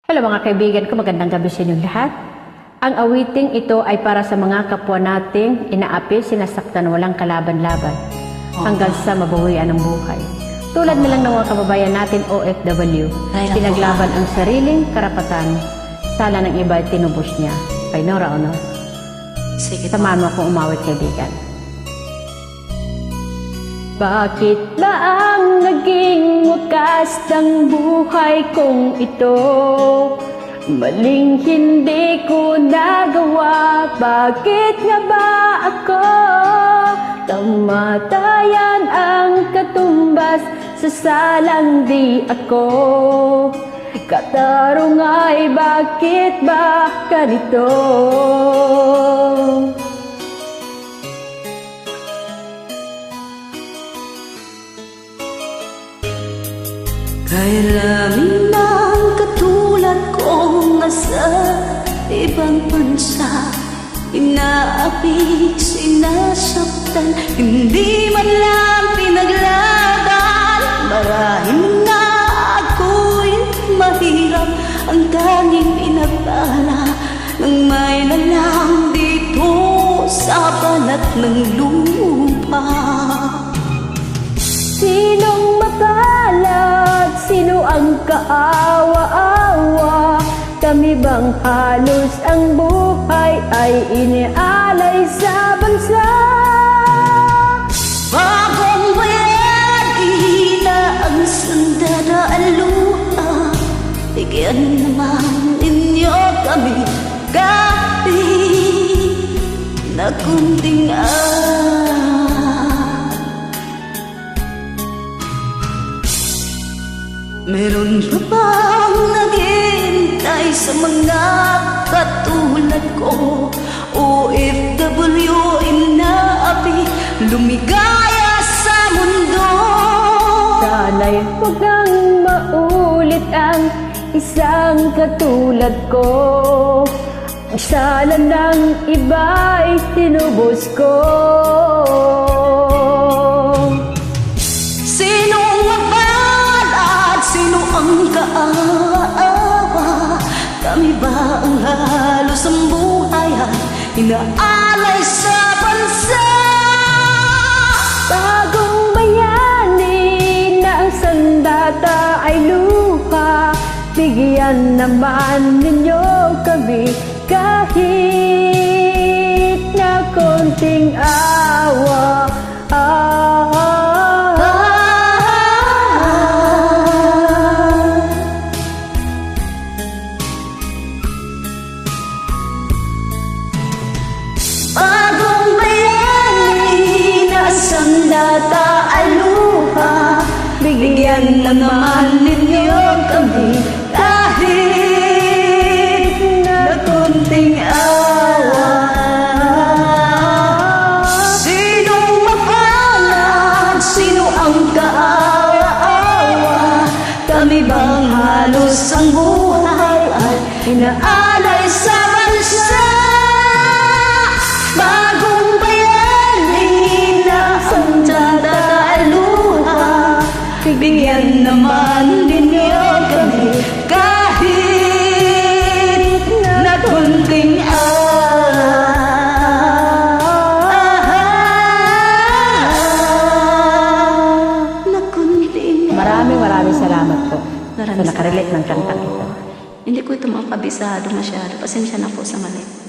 Hello mga kaibigan ko, magandang gabi sa inyong lahat. Ang awiting ito ay para sa mga kapwa nating inaapi, sinasaktan, walang kalaban-laban hanggang sa mabawian ng buhay. Tulad nilang ng mga kababayan natin OFW, pinaglaban ang sariling karapatan, sala ng iba ay tinubos niya. Kay Nora Honor. Samahan mo akong umawit, kaibigan. Bakit ba ang naging wakas ng buhay kong ito? Maling hindi ko nagawa. Bakit nga ba ako kamatayan ang katumbas sa salang di ako? Katarong ay bakit ba ganito? Kailangan ng katulad kong nasa ibang bansa, inaapi, sinasaktan, hindi man lang pinaglaban. Marahil nga ako'y mahirap, ang tanging pinagpala ng may nalang dito sa balat ng lupa. Sinong mapalad? Sino ang kaawa-awa? Kami bang halos ang buhay ay inialay sa bansa? Bagong bayan, ihina ang sandata luha. Bigyan naman ninyo kami kahit na kunting Meron pa bang naghihintay sa mga katulad ko? OFW, inaapi, lumigaya sa mundo. Sana'y huwag nang maulit ang isang katulad ko. Ang sala ng iba'y tinubos ko. Ang kaawa, kami ba ang halos ang buhay ay inaalay sa bansa? Bagong bayani na ang sandata ay luha. Bigyan naman ninyo kami kahit na konting awa. Bagong bayani na sandata ay luha. Bigyan naman ninyo kami kahit na konting awa. Sinong mapalad? Sino ang kaawa-awa? Kami bang halos ang buhay ay inaalay sa bansa? Bagong bayani na sandata ay luha. Bigyan naman ninyo kami kahit na kunting Maraming salamat po sa Maraming nakarelate ng salamat kantang po. ito. Hindi ko ito makabisado masyado. Pasensya na po sa mali.